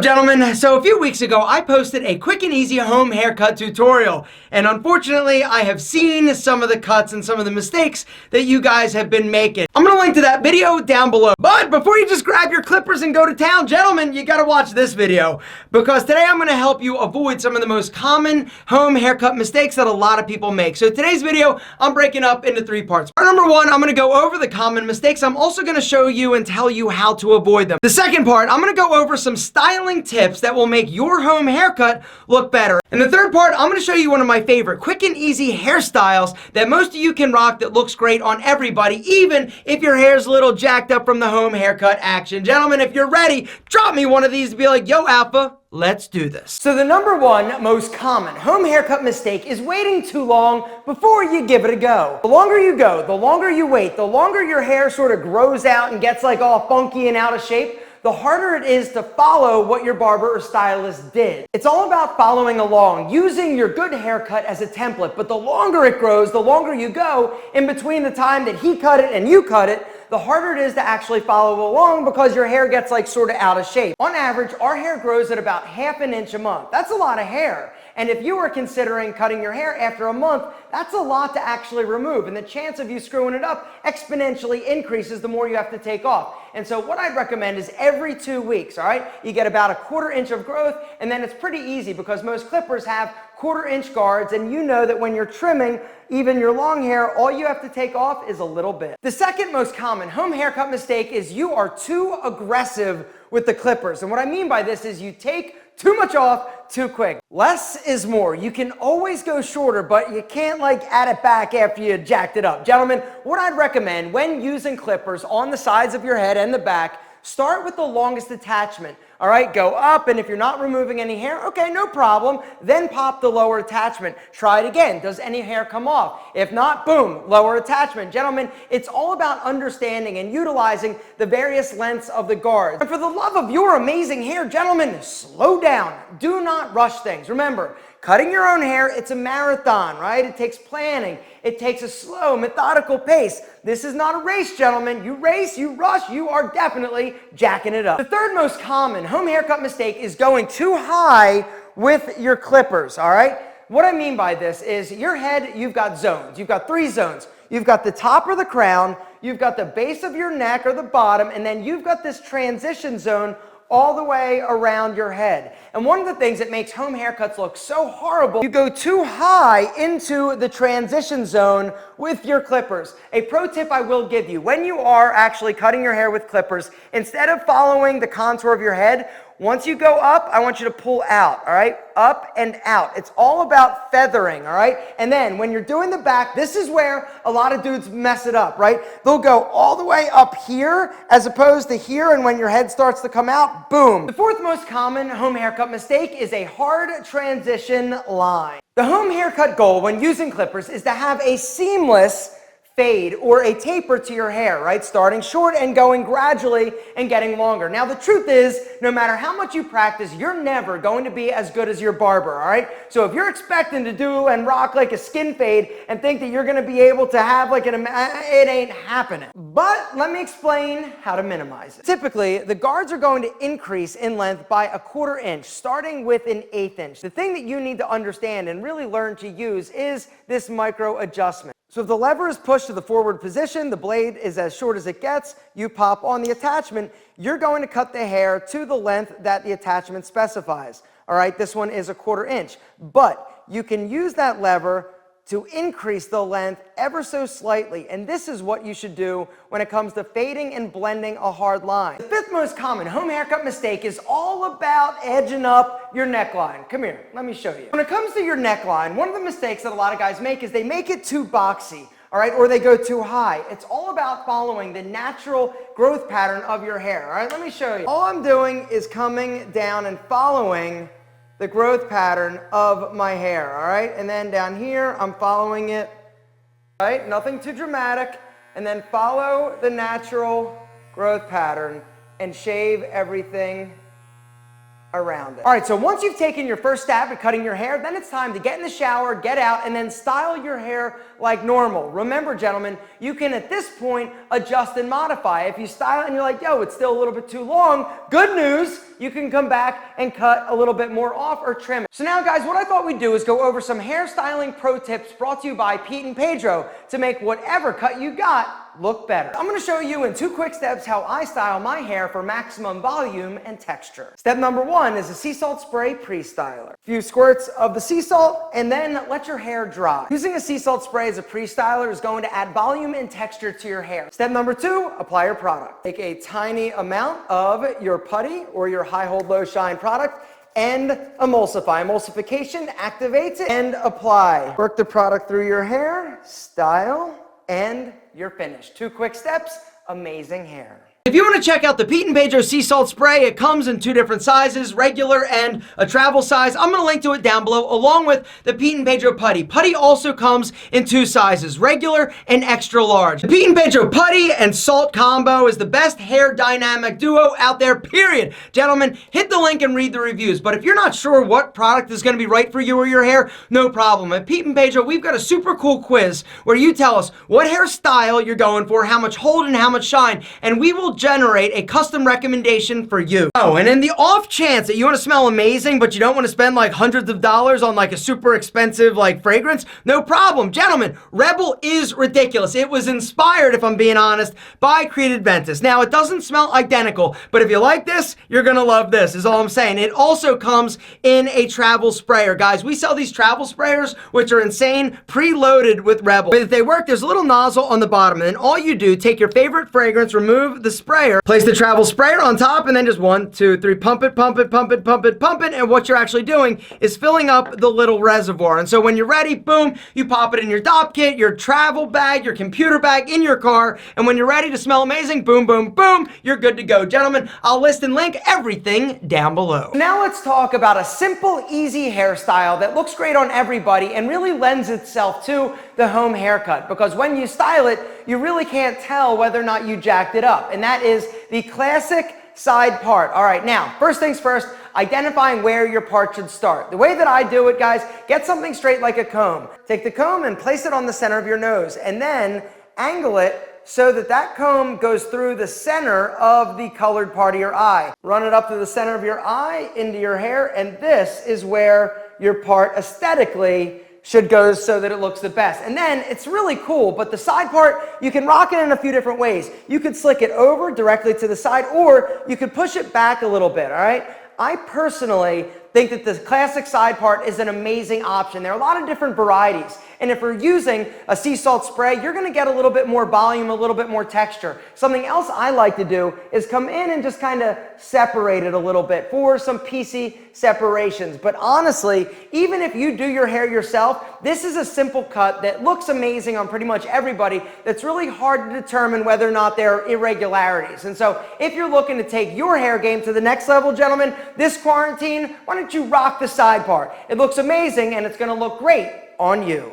Gentlemen, so a few weeks ago I posted a quick and easy home haircut tutorial, and unfortunately I have seen some of the cuts and some of the mistakes that you guys have been making. I'm gonna link to that video down below. But before you just grab your clippers and go to town, gentlemen, you gotta watch this video, because today I'm gonna help you avoid some of the most common home haircut mistakes that a lot of people make. So today's video I'm breaking up into 3 parts. Part number 1, I'm gonna go over the common mistakes. I'm also gonna show you and tell you how to avoid them. The second part, I'm gonna go over some styling tips that will make your home haircut look better. And the third part, I'm going to show you one of my favorite quick and easy hairstyles that most of you can rock that looks great on everybody, even if your hair's a little jacked up from the home haircut action. Gentlemen, if you're ready, drop me one of these to be like, yo, Alpha, let's do this. So the number 1 most common home haircut mistake is waiting too long before you give it a go. The longer you go, the longer you wait, the longer your hair sort of grows out and gets like all funky and out of shape, the harder it is to follow what your barber or stylist did. It's all about following along, using your good haircut as a template, but the longer it grows, the longer you go, in between the time that he cut it and you cut it, the harder it is to actually follow along because your hair gets like sort of out of shape. On average, our hair grows at about ½ an inch a month. That's a lot of hair. And if you are considering cutting your hair after a month, that's a lot to actually remove. And the chance of you screwing it up exponentially increases the more you have to take off. And so what I'd recommend is every 2 weeks, all right? You get about ½ inch of growth, and then it's pretty easy because most clippers have ½ inch guards, and you know that when you're trimming even your long hair, all you have to take off is a little bit. The second most common home haircut mistake is you are too aggressive with the clippers. And what I mean by this is you take too much off too quick. Less is more. You can always go shorter, but you can't like add it back after you jacked it up. Gentlemen, what I'd recommend when using clippers on the sides of your head and the back, start with the longest attachment. All right, go up, and if you're not removing any hair, okay, no problem. Then pop the lower attachment. Try it again. Does any hair come off? If not, boom, lower attachment. Gentlemen, it's all about understanding and utilizing the various lengths of the guards. And for the love of your amazing hair, gentlemen, slow down. Do not rush things. Remember, cutting your own hair, it's a marathon, right? It takes planning. It takes a slow, methodical pace. This is not a race, gentlemen. You race, you rush, you are definitely jacking it up. The third most common home haircut mistake is going too high with your clippers, all right? What I mean by this is your head, you've got zones. You've got 3 zones. You've got the top or the crown, you've got the base of your neck or the bottom, and then you've got this transition zone all the way around your head. And one of the things that makes home haircuts look so horrible, you go too high into the transition zone with your clippers. A pro tip I will give you, when you are actually cutting your hair with clippers, instead of following the contour of your head, once you go up, I want you to pull out, all right? Up and out. It's all about feathering, all right? And then when you're doing the back, this is where a lot of dudes mess it up, right? They'll go all the way up here as opposed to here, and when your head starts to come out, boom. The fourth most common home haircut mistake is a hard transition line. The home haircut goal when using clippers is to have a seamless fade or a taper to your hair, right? Starting short and going gradually and getting longer. Now, the truth is, no matter how much you practice, you're never going to be as good as your barber, all right? So if you're expecting to do and rock like a skin fade and think that you're going to be able to have like it ain't happening. But let me explain how to minimize it. Typically, the guards are going to increase in length by ½ inch, starting with an 1/8 inch. The thing that you need to understand and really learn to use is this micro adjustment. So if the lever is pushed to the forward position, the blade is as short as it gets, you pop on the attachment, you're going to cut the hair to the length that the attachment specifies. All right, this one is ½ inch. But you can use that lever to increase the length ever so slightly. And this is what you should do when it comes to fading and blending a hard line. The fifth most common home haircut mistake is all about edging up your neckline. Come here, let me show you. When it comes to your neckline, one of the mistakes that a lot of guys make is they make it too boxy, all right, or they go too high. It's all about following the natural growth pattern of your hair, all right? Let me show you. All I'm doing is coming down and following the growth pattern of my hair, all right? And then down here, I'm following it, all right? Nothing too dramatic. And then follow the natural growth pattern and shave everything around it. All right, so once you've taken your first stab at cutting your hair, then it's time to get in the shower, get out, and then style your hair like normal. Remember, gentlemen, you can at this point adjust and modify. If you style it and you're like, yo, it's still a little bit too long, good news, you can come back and cut a little bit more off or trim it. So now guys, what I thought we'd do is go over some hairstyling pro tips brought to you by Pete and Pedro to make whatever cut you got look better. I'm going to show you in 2 quick steps how I style my hair for maximum volume and texture. Step number 1 is a sea salt spray pre-styler. A few squirts of the sea salt and then let your hair dry. Using a sea salt spray as a pre-styler is going to add volume and texture to your hair. Step number 2, apply your product. Take a tiny amount of your putty or your high hold low shine product and emulsify. Emulsification activates it and apply. Work the product through your hair, style, and you're finished. 2 quick steps, amazing hair. If you want to check out the Pete and Pedro Sea Salt Spray, it comes in 2 different sizes, regular and a travel size. I'm going to link to it down below, along with the Pete and Pedro Putty. Putty also comes in 2 sizes, regular and extra large. The Pete and Pedro Putty and Salt combo is the best hair dynamic duo out there, period. Gentlemen, hit the link and read the reviews. But if you're not sure what product is going to be right for you or your hair, no problem. At Pete and Pedro, we've got a super cool quiz where you tell us what hairstyle you're going for, how much hold and how much shine, and we will generate a custom recommendation for you. Oh, and in the off chance that you want to smell amazing, but you don't want to spend like hundreds of dollars on like a super expensive like fragrance, no problem. Gentlemen, Rebel is ridiculous. It was inspired, if I'm being honest, by Creed Adventus. Now, it doesn't smell identical, but if you like this, you're gonna love this, is all I'm saying. It also comes in a travel sprayer. Guys, we sell these travel sprayers, which are insane, preloaded with Rebel. But if they work, there's a little nozzle on the bottom, and then all you do, take your favorite fragrance, remove the sprayer, place the travel sprayer on top, and then just 1, 2, 3, pump it, pump it, pump it, pump it, pump it, and what you're actually doing is filling up the little reservoir. And so when you're ready, boom, you pop it in your dop kit, your travel bag, your computer bag, in your car, and when you're ready to smell amazing, boom, boom, boom, you're good to go. Gentlemen, I'll list and link everything down below. Now let's talk about a simple, easy hairstyle that looks great on everybody and really lends itself to the home haircut, because when you style it, you really can't tell whether or not you jacked it up, and that is the classic side part. All right, now, first things first, identifying where your part should start. The way that I do it, guys, get something straight like a comb. Take the comb and place it on the center of your nose, and then angle it so that that comb goes through the center of the colored part of your eye. Run it up to the center of your eye, into your hair, and this is where your part aesthetically should go so that it looks the best. And then it's really cool, but the side part, you can rock it in a few different ways. You could slick it over directly to the side, or you could push it back a little bit, all right? I personally think that the classic side part is an amazing option. There are a lot of different varieties. And if we're using a sea salt spray, you're gonna get a little bit more volume, a little bit more texture. Something else I like to do is come in and just kind of separate it a little bit for some piecey separations. But honestly, even if you do your hair yourself, this is a simple cut that looks amazing on pretty much everybody. That's really hard to determine whether or not there are irregularities. And so if you're looking to take your hair game to the next level, gentlemen, this quarantine, why don't you rock the side part? It looks amazing and it's gonna look great on you.